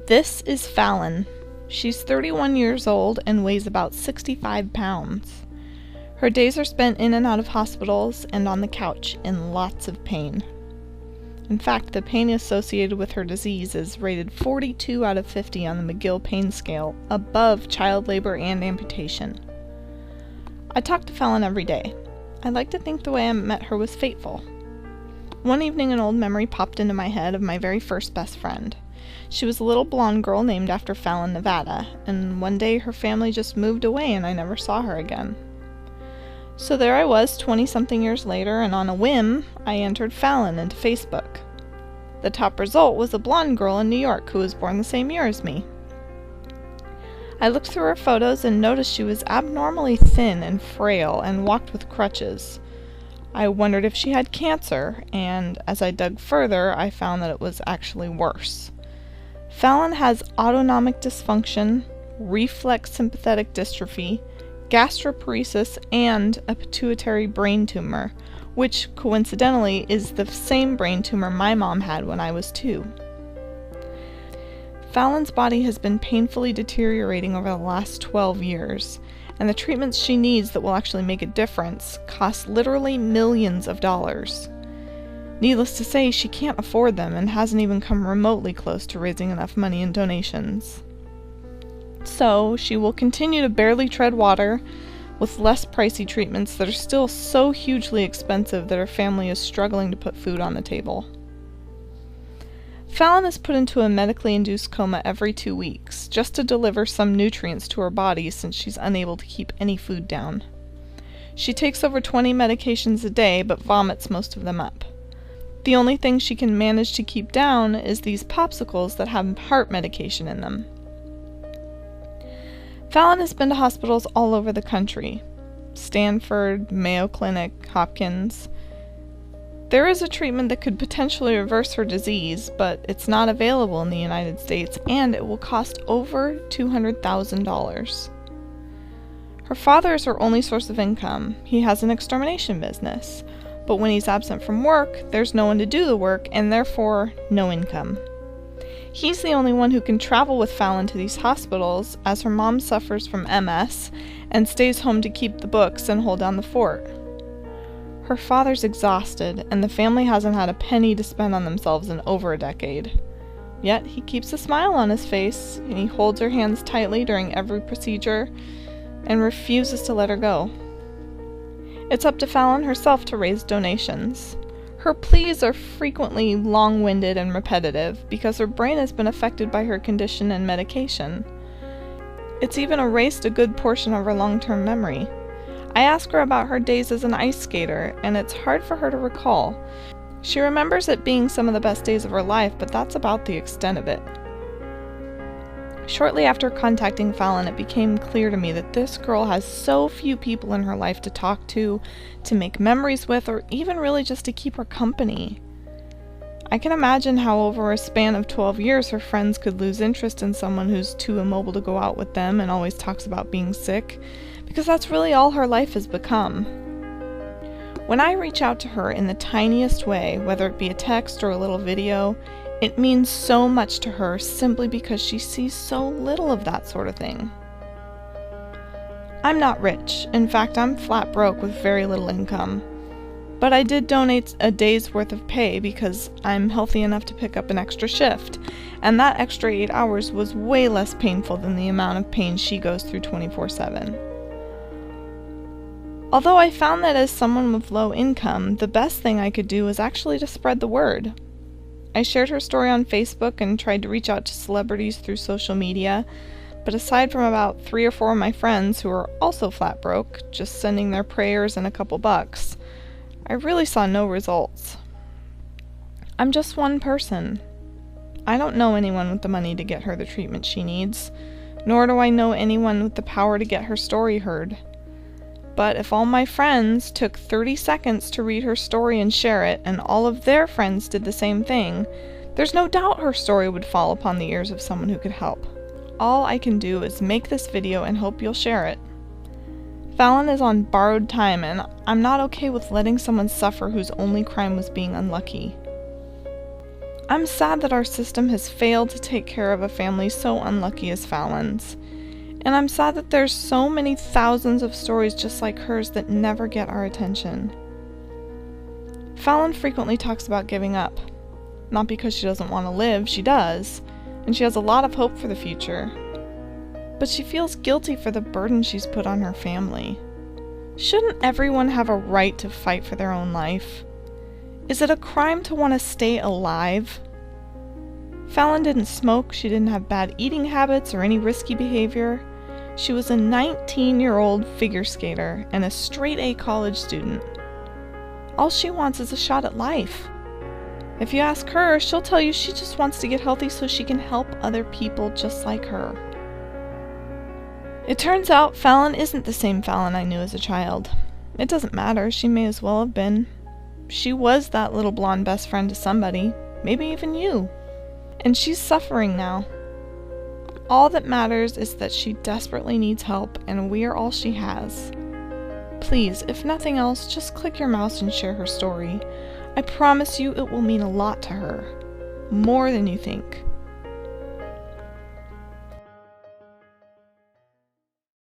This is Fallon. She's 31 years old and weighs about 65 pounds. Her days are spent in and out of hospitals and on the couch in lots of pain. In fact, the pain associated with her disease is rated 42 out of 50 on the McGill pain scale, above child labor and amputation. I talk to Fallon every day. I like to think the way I met her was fateful. One evening, an old memory popped into my head of my very first best friend. She was a little blonde girl named after Fallon, Nevada, and one day her family just moved away and I never saw her again. So there I was, 20-something years later, and on a whim, I entered Fallon into Facebook. The top result was a blonde girl in New York who was born the same year as me. I looked through her photos and noticed she was abnormally thin and frail and walked with crutches. I wondered if she had cancer, and as I dug further, I found that it was actually worse. Fallon has autonomic dysfunction, reflex sympathetic dystrophy, gastroparesis, and a pituitary brain tumor, which coincidentally is the same brain tumor my mom had when I was 2. Fallon's body has been painfully deteriorating over the last 12 years, and the treatments she needs that will actually make a difference cost literally millions of dollars. Needless to say, she can't afford them and hasn't even come remotely close to raising enough money in donations. So, she will continue to barely tread water with less pricey treatments that are still so hugely expensive that her family is struggling to put food on the table. Fallon is put into a medically induced coma every 2 weeks, just to deliver some nutrients to her body since she's unable to keep any food down. She takes over 20 medications a day, but vomits most of them up. The only thing she can manage to keep down is these popsicles that have heart medication in them. Fallon has been to hospitals all over the country: Stanford, Mayo Clinic, Hopkins. There is a treatment that could potentially reverse her disease, but it's not available in the United States, and it will cost over $200,000. Her father is her only source of income. He has an extermination business, but when he's absent from work, there's no one to do the work, and therefore no income. He's the only one who can travel with Fallon to these hospitals, as her mom suffers from MS and stays home to keep the books and hold down the fort. Her father's exhausted, and the family hasn't had a penny to spend on themselves in over a decade. Yet he keeps a smile on his face, and he holds her hands tightly during every procedure and refuses to let her go. It's up to Fallon herself to raise donations. Her pleas are frequently long-winded and repetitive because her brain has been affected by her condition and medication. It's even erased a good portion of her long-term memory. I ask her about her days as an ice skater, and it's hard for her to recall. She remembers it being some of the best days of her life, but that's about the extent of it. Shortly after contacting Fallon, it became clear to me that this girl has so few people in her life to talk to make memories with, or even really just to keep her company. I can imagine how over a span of 12 years her friends could lose interest in someone who's too immobile to go out with them and always talks about being sick, because that's really all her life has become. When I reach out to her in the tiniest way, whether it be a text or a little video, it means so much to her simply because she sees so little of that sort of thing. I'm not rich. In fact, I'm flat broke with very little income. But I did donate a day's worth of pay because I'm healthy enough to pick up an extra shift, and that extra 8 hours was way less painful than the amount of pain she goes through 24/7. Although I found that as someone with low income, the best thing I could do was actually to spread the word. I shared her story on Facebook and tried to reach out to celebrities through social media, but aside from about 3 or 4 of my friends who are also flat broke, just sending their prayers and a couple bucks, I really saw no results. I'm just one person. I don't know anyone with the money to get her the treatment she needs, nor do I know anyone with the power to get her story heard. But if all my friends took 30 seconds to read her story and share it, and all of their friends did the same thing, there's no doubt her story would fall upon the ears of someone who could help. All I can do is make this video and hope you'll share it. Fallon is on borrowed time, and I'm not okay with letting someone suffer whose only crime was being unlucky. I'm sad that our system has failed to take care of a family so unlucky as Fallon's. And I'm sad that there's so many thousands of stories just like hers that never get our attention. Fallon frequently talks about giving up. Not because she doesn't want to live, she does, and she has a lot of hope for the future. But she feels guilty for the burden she's put on her family. Shouldn't everyone have a right to fight for their own life? Is it a crime to want to stay alive? Fallon didn't smoke, she didn't have bad eating habits or any risky behavior. She was a 19-year-old figure skater and a straight-A college student. All she wants is a shot at life. If you ask her, she'll tell you she just wants to get healthy so she can help other people just like her. It turns out Fallon isn't the same Fallon I knew as a child. It doesn't matter, she may as well have been. She was that little blonde best friend to somebody, maybe even you. And she's suffering now. All that matters is that she desperately needs help, and we are all she has. Please, if nothing else, just click your mouse and share her story. I promise you it will mean a lot to her. More than you think.